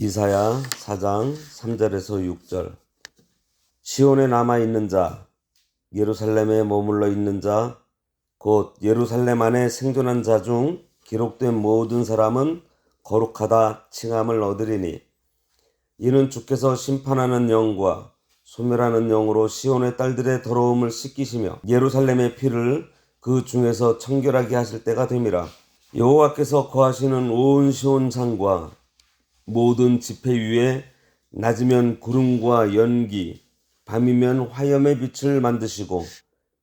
이사야 4장 3절에서 6절. 시온에 남아있는 자, 예루살렘에 머물러 있는 자, 곧 예루살렘 안에 생존한 자 중 기록된 모든 사람은 거룩하다 칭함을 얻으리니, 이는 주께서 심판하는 영과 소멸하는 영으로 시온의 딸들의 더러움을 씻기시며 예루살렘의 피를 그 중에서 청결하게 하실 때가 됨이라. 여호와께서 거하시는 온 시온 산과 모든 지폐 위에 낮이면 구름과 연기, 밤이면 화염의 빛을 만드시고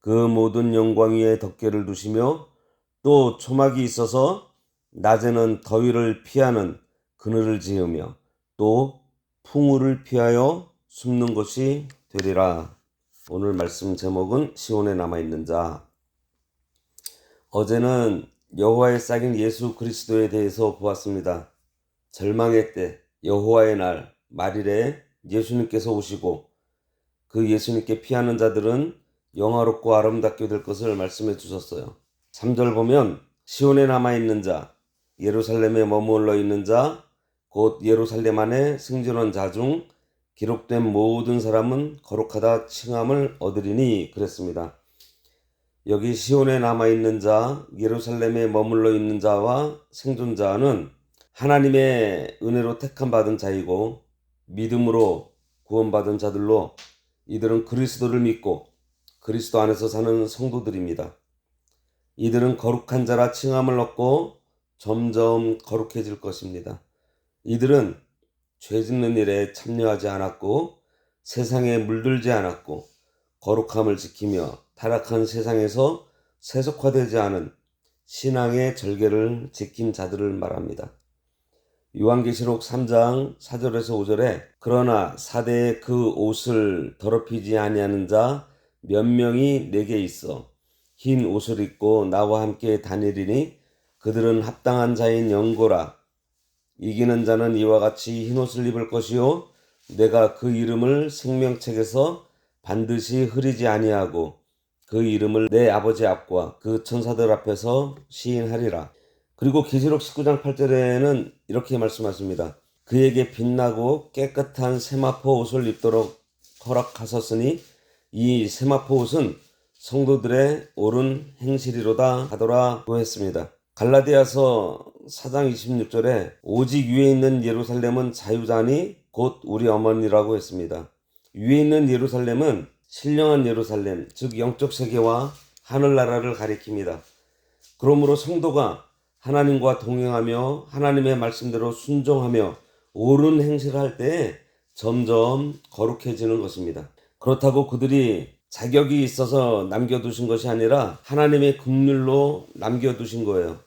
그 모든 영광 위에 덮개를 두시며 또 초막이 있어서 낮에는 더위를 피하는 그늘을 지으며 또 풍우를 피하여 숨는 곳이 되리라. 오늘 말씀 제목은 시온에 남아있는 자. 어제는 여호와의 싹인 예수 그리스도에 대해서 보았습니다. 절망의 때, 여호와의 날, 말일에 예수님께서 오시고 그 예수님께 피하는 자들은 영화롭고 아름답게 될 것을 말씀해 주셨어요. 3절 보면 시온에 남아있는 자, 예루살렘에 머물러 있는 자, 곧 예루살렘 안에 생존한 자 중 기록된 모든 사람은 거룩하다 칭함을 얻으리니 그랬습니다. 여기 시온에 남아있는 자, 예루살렘에 머물러 있는 자와 생존자는 하나님의 은혜로 택함 받은 자이고 믿음으로 구원받은 자들로 이들은 그리스도를 믿고 그리스도 안에서 사는 성도들입니다. 이들은 거룩한 자라 칭함을 얻고 점점 거룩해질 것입니다. 이들은 죄 짓는 일에 참여하지 않았고 세상에 물들지 않았고 거룩함을 지키며 타락한 세상에서 세속화되지 않은 신앙의 절개를 지킨 자들을 말합니다. 요한계시록 3장 4절에서 5절에 그러나 사대의 그 옷을 더럽히지 아니하는 자 몇 명이 내게 있어 흰 옷을 입고 나와 함께 다니리니 그들은 합당한 자인 영고라. 이기는 자는 이와 같이 흰 옷을 입을 것이요 내가 그 이름을 생명책에서 반드시 흐리지 아니하고 그 이름을 내 아버지 앞과 그 천사들 앞에서 시인하리라. 그리고 계시록 19장 8절에는 이렇게 말씀하십니다. 그에게 빛나고 깨끗한 세마포 옷을 입도록 허락하셨으니 이 세마포 옷은 성도들의 옳은 행실이로다 하더라고 했습니다. 갈라디아서 4장 26절에 오직 위에 있는 예루살렘은 자유자니 곧 우리 어머니라고 했습니다. 위에 있는 예루살렘은 신령한 예루살렘, 즉 영적 세계와 하늘나라를 가리킵니다. 그러므로 성도가 하나님과 동행하며 하나님의 말씀대로 순종하며 옳은 행실을 할 때에 점점 거룩해지는 것입니다. 그렇다고 그들이 자격이 있어서 남겨두신 것이 아니라 하나님의 긍휼로 남겨두신 거예요.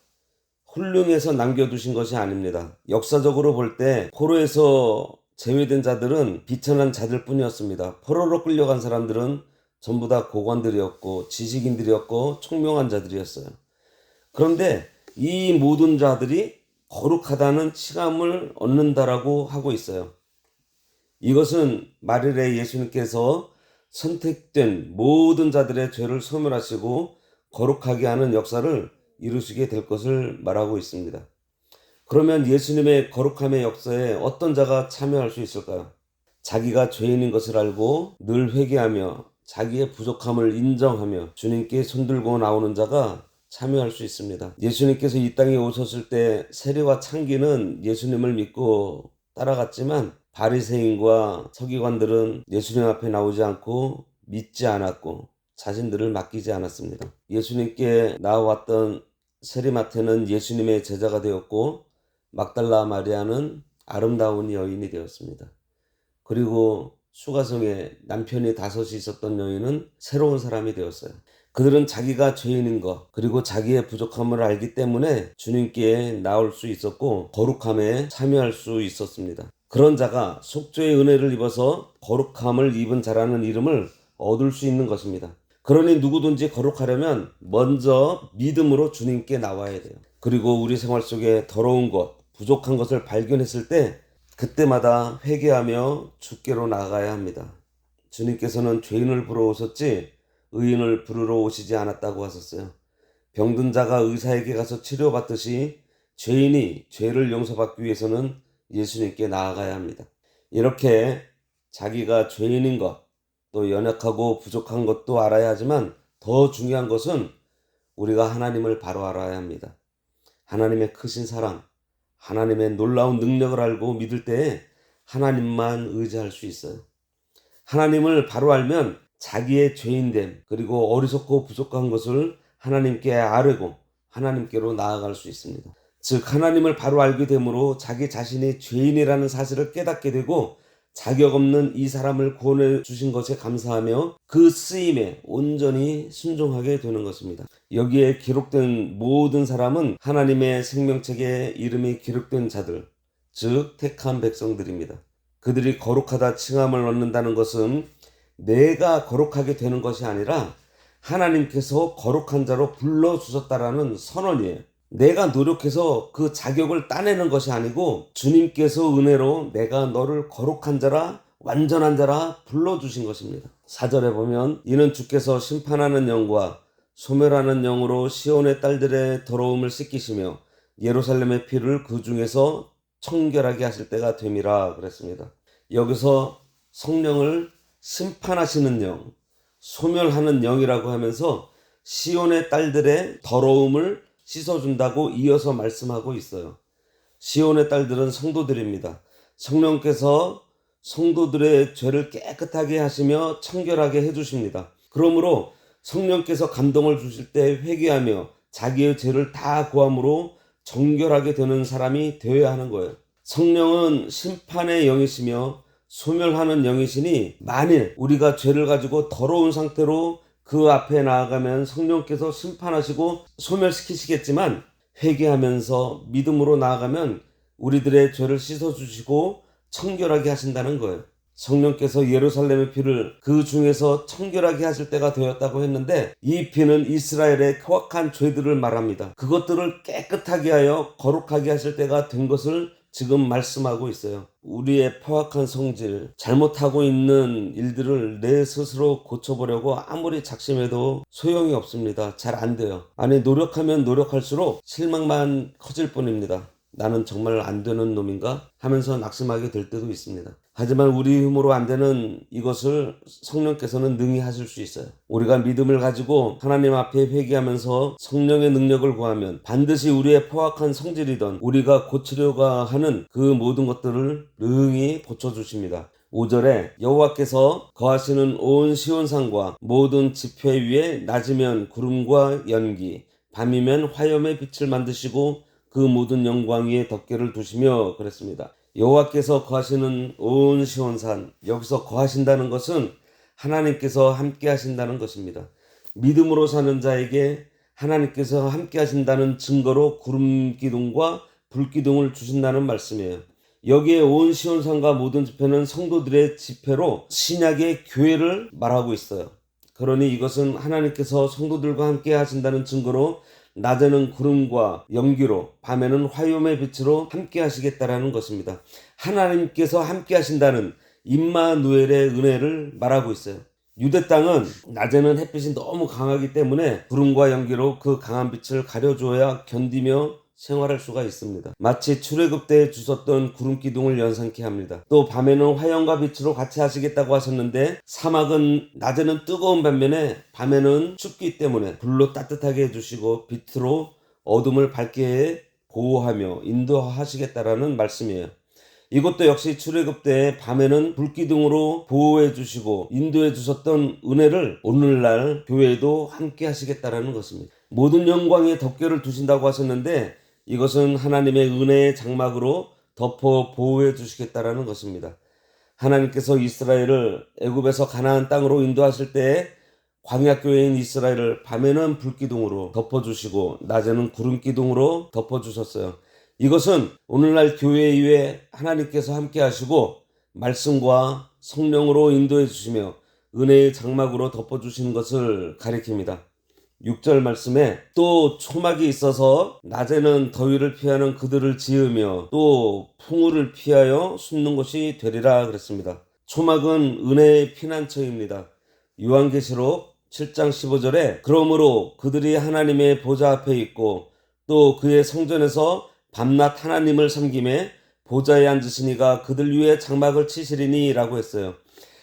훌륭해서 남겨두신 것이 아닙니다. 역사적으로 볼 때 포로에서 제외된 자들은 비천한 자들 뿐이었습니다. 포로로 끌려간 사람들은 전부 다 고관들이었고 지식인들이었고 총명한 자들이었어요. 그런데 이 모든 자들이 거룩하다는 칭함을 얻는다라고 하고 있어요. 이것은 말일에 예수님께서 선택된 모든 자들의 죄를 소멸하시고 거룩하게 하는 역사를 이루시게 될 것을 말하고 있습니다. 그러면 예수님의 거룩함의 역사에 어떤 자가 참여할 수 있을까요? 자기가 죄인인 것을 알고 늘 회개하며 자기의 부족함을 인정하며 주님께 손들고 나오는 자가 참여할 수 있습니다. 예수님께서 이 땅에 오셨을 때 세리와 창기는 예수님을 믿고 따라갔지만 바리새인과 서기관들은 예수님 앞에 나오지 않고 믿지 않았고 자신들을 맡기지 않았습니다. 예수님께 나왔던 세리마태는 예수님의 제자가 되었고 막달라 마리아는 아름다운 여인이 되었습니다. 그리고 수가성에 남편이 5이 있었던 여인은 새로운 사람이 되었어요. 그들은 자기가 죄인인 것 그리고 자기의 부족함을 알기 때문에 주님께 나올 수 있었고 거룩함에 참여할 수 있었습니다. 그런 자가 속죄의 은혜를 입어서 거룩함을 입은 자라는 이름을 얻을 수 있는 것입니다. 그러니 누구든지 거룩하려면 먼저 믿음으로 주님께 나와야 돼요. 그리고 우리 생활 속에 더러운 것, 부족한 것을 발견했을 때 그때마다 회개하며 주께로 나아가야 합니다. 주님께서는 죄인을 부르러 오셨지 의인을 부르러 오시지 않았다고 하셨어요. 병든 자가 의사에게 가서 치료받듯이 죄인이 죄를 용서받기 위해서는 예수님께 나아가야 합니다. 이렇게 자기가 죄인인 것, 또 연약하고 부족한 것도 알아야 하지만 더 중요한 것은 우리가 하나님을 바로 알아야 합니다. 하나님의 크신 사랑, 하나님의 놀라운 능력을 알고 믿을 때에 하나님만 의지할 수 있어요. 하나님을 바로 알면 자기의 죄인됨, 그리고 어리석고 부족한 것을 하나님께 아뢰고 하나님께로 나아갈 수 있습니다. 즉 하나님을 바로 알게 되므로 자기 자신이 죄인이라는 사실을 깨닫게 되고 자격 없는 이 사람을 구원해 주신 것에 감사하며 그 쓰임에 온전히 순종하게 되는 것입니다. 여기에 기록된 모든 사람은 하나님의 생명책에 이름이 기록된 자들, 즉 택한 백성들입니다. 그들이 거룩하다 칭함을 얻는다는 것은 내가 거룩하게 되는 것이 아니라 하나님께서 거룩한 자로 불러주셨다라는 선언이에요. 내가 노력해서 그 자격을 따내는 것이 아니고 주님께서 은혜로 내가 너를 거룩한 자라 완전한 자라 불러주신 것입니다. 4절에 보면 이는 주께서 심판하는 영과 소멸하는 영으로 시온의 딸들의 더러움을 씻기시며 예루살렘의 피를 그 중에서 청결하게 하실 때가 됨이라 그랬습니다. 여기서 성령을 심판하시는 영, 소멸하는 영이라고 하면서 시온의 딸들의 더러움을 씻어준다고 이어서 말씀하고 있어요. 시온의 딸들은 성도들입니다. 성령께서 성도들의 죄를 깨끗하게 하시며 청결하게 해주십니다. 그러므로 성령께서 감동을 주실 때 회개하며 자기의 죄를 다 고함으로 정결하게 되는 사람이 되어야 하는 거예요. 성령은 심판의 영이시며 소멸하는 영이시니 만일 우리가 죄를 가지고 더러운 상태로 그 앞에 나아가면 성령께서 심판하시고 소멸시키시겠지만 회개하면서 믿음으로 나아가면 우리들의 죄를 씻어주시고 청결하게 하신다는 거예요. 성령께서 예루살렘의 피를 그 중에서 청결하게 하실 때가 되었다고 했는데 이 피는 이스라엘의 포악한 죄들을 말합니다. 그것들을 깨끗하게 하여 거룩하게 하실 때가 된 것을 지금 말씀하고 있어요. 우리의 포악한 성질, 잘못하고 있는 일들을 내 스스로 고쳐보려고 아무리 작심해도 소용이 없습니다. 잘 안 돼요. 아니 노력하면 노력할수록 실망만 커질 뿐입니다. 나는 정말 안 되는 놈인가 하면서 낙심하게 될 때도 있습니다. 하지만 우리 힘으로 안 되는 이것을 성령께서는 능히 하실 수 있어요. 우리가 믿음을 가지고 하나님 앞에 회개하면서 성령의 능력을 구하면 반드시 우리의 포악한 성질이던 우리가 고치려고 하는 그 모든 것들을 능히 고쳐주십니다. 5절에 여호와께서 거하시는 온 시온산과 모든 지폐 위에 낮이면 구름과 연기, 밤이면 화염의 빛을 만드시고 그 모든 영광 위에 덮개를 두시며 그랬습니다. 여호와께서 거하시는 온 시온산, 여기서 거하신다는 것은 하나님께서 함께 하신다는 것입니다. 믿음으로 사는 자에게 하나님께서 함께 하신다는 증거로 구름 기둥과 불 기둥을 주신다는 말씀이에요. 여기에 온 시온산과 모든 지폐는 성도들의 지폐로 신약의 교회를 말하고 있어요. 그러니 이것은 하나님께서 성도들과 함께 하신다는 증거로 낮에는 구름과 연기로 밤에는 화염의 빛으로 함께 하시겠다라는 것입니다. 하나님께서 함께 하신다는 임마누엘의 은혜를 말하고 있어요. 유대 땅은 낮에는 햇빛이 너무 강하기 때문에 구름과 연기로 그 강한 빛을 가려줘야 견디며 생활할 수가 있습니다. 마치 출애굽 때에 주셨던 구름 기둥을 연상케 합니다. 또 밤에는 화염과 빛으로 같이 하시겠다고 하셨는데 사막은 낮에는 뜨거운 반면에 밤에는 춥기 때문에 불로 따뜻하게 해주시고 빛으로 어둠을 밝게 보호하며 인도하시겠다라는 말씀이에요. 이것도 역시 출애굽 때 밤에는 불기둥으로 보호해 주시고 인도해 주셨던 은혜를 오늘날 교회에도 함께 하시겠다라는 것입니다. 모든 영광의 덮개를 두신다고 하셨는데 이것은 하나님의 은혜의 장막으로 덮어 보호해 주시겠다라는 것입니다. 하나님께서 이스라엘을 애굽에서 가나안 땅으로 인도하실 때 광야교회인 이스라엘을 밤에는 불기둥으로 덮어주시고 낮에는 구름기둥으로 덮어주셨어요. 이것은 오늘날 교회 위에 하나님께서 함께 하시고 말씀과 성령으로 인도해 주시며 은혜의 장막으로 덮어주시는 것을 가리킵니다. 6절 말씀에 또 초막이 있어서 낮에는 더위를 피하는 그들을 지으며 또 풍우를 피하여 숨는 곳이 되리라 그랬습니다. 초막은 은혜의 피난처입니다. 요한계시록 7장 15절에 그러므로 그들이 하나님의 보좌 앞에 있고 또 그의 성전에서 밤낮 하나님을 섬기매 보좌에 앉으신 이가 그들 위에 장막을 치시리니 라고 했어요.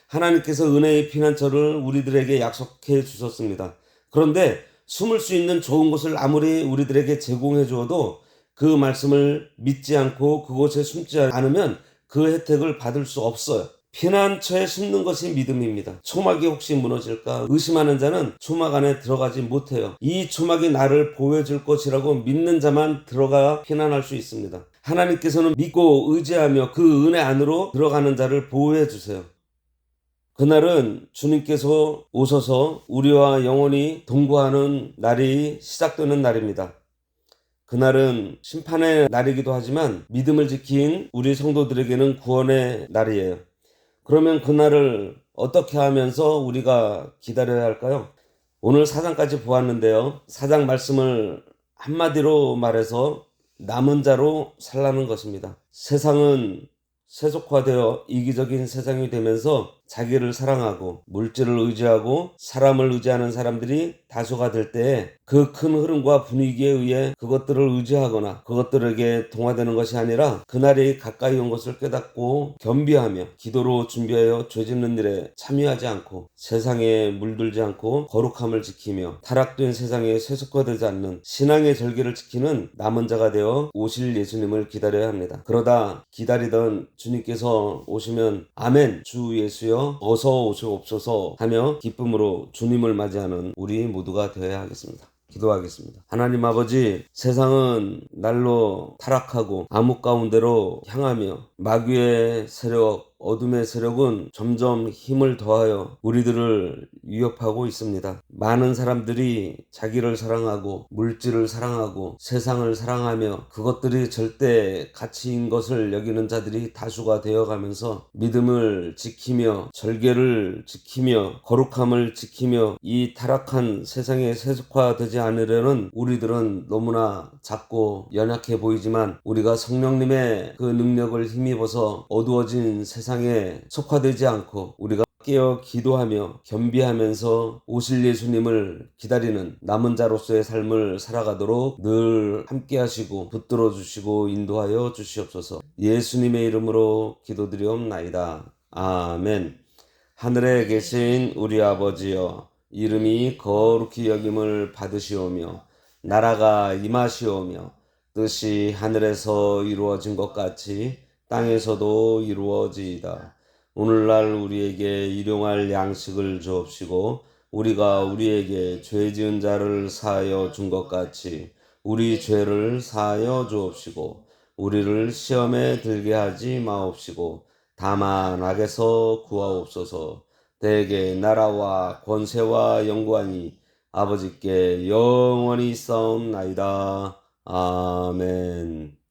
하나님께서 은혜의 피난처를 우리들에게 약속해 주셨습니다. 그런데 숨을 수 있는 좋은 곳을 아무리 우리들에게 제공해 주어도 그 말씀을 믿지 않고 그곳에 숨지 않으면 그 혜택을 받을 수 없어요. 피난처에 숨는 것이 믿음입니다. 초막이 혹시 무너질까 의심하는 자는 초막 안에 들어가지 못해요. 이 초막이 나를 보호해 줄 것이라고 믿는 자만 들어가 피난할 수 있습니다. 하나님께서는 믿고 의지하며 그 은혜 안으로 들어가는 자를 보호해 주세요. 그날은 주님께서 오셔서 우리와 영원히 동거하는 날이 시작되는 날입니다. 그날은 심판의 날이기도 하지만 믿음을 지킨 우리 성도들에게는 구원의 날이에요. 그러면 그날을 어떻게 하면서 우리가 기다려야 할까요? 오늘 4장까지 보았는데요. 4장 말씀을 한마디로 말해서 남은 자로 살라는 것입니다. 세상은 세속화되어 이기적인 세상이 되면서 자기를 사랑하고 물질을 의지하고 사람을 의지하는 사람들이 다수가 될 때에 그 큰 흐름과 분위기에 의해 그것들을 의지하거나 그것들에게 동화되는 것이 아니라 그날이 가까이 온 것을 깨닫고 겸비하며 기도로 준비하여 죄 짓는 일에 참여하지 않고 세상에 물들지 않고 거룩함을 지키며 타락된 세상에 세속화되지 않는 신앙의 절개를 지키는 남은 자가 되어 오실 예수님을 기다려야 합니다. 그러다 기다리던 주님께서 오시면 아멘 주 예수여 어서 오시옵소서 하며 기쁨으로 주님을 맞이하는 우리 모두가 되어야 하겠습니다. 기도하겠습니다. 하나님 아버지, 세상은 날로 타락하고 암흑 가운데로 향하며 마귀의 세력, 어둠의 세력은 점점 힘을 더하여 우리들을 위협하고 있습니다. 많은 사람들이 자기를 사랑하고 물질을 사랑하고 세상을 사랑하며 그것들이 절대 가치인 것을 여기는 자들이 다수가 되어가면서 믿음을 지키며 절개를 지키며 거룩함을 지키며 이 타락한 세상에 세속화되지 않으려는 우리들은 너무나 작고 연약해 보이지만 우리가 성령님의 그 능력을 힘입어서 어두워진 세상에 속화되지 않고 우리가 깨어 기도하며 겸비하면서 오실 예수님을 기다리는 남은 자로서의 삶을 살아가도록 늘 함께 하시고 붙들어 주시고 인도하여 주시옵소서. 예수님의 이름으로 기도드리옵나이다. 아멘. 하늘에 계신 우리 아버지여, 이름이 거룩히 여김을 받으시오며 나라가 임하시오며 뜻이 하늘에서 이루어진 것 같이 땅에서도 이루어지이다. 오늘날 우리에게 일용할 양식을 주옵시고 우리가 우리에게 죄 지은 자를 사하여 준 것 같이 우리 죄를 사하여 주옵시고 우리를 시험에 들게 하지 마옵시고 다만 악에서 구하옵소서. 대개 나라와 권세와 영광이 아버지께 영원히 있사옵나이다. 아멘.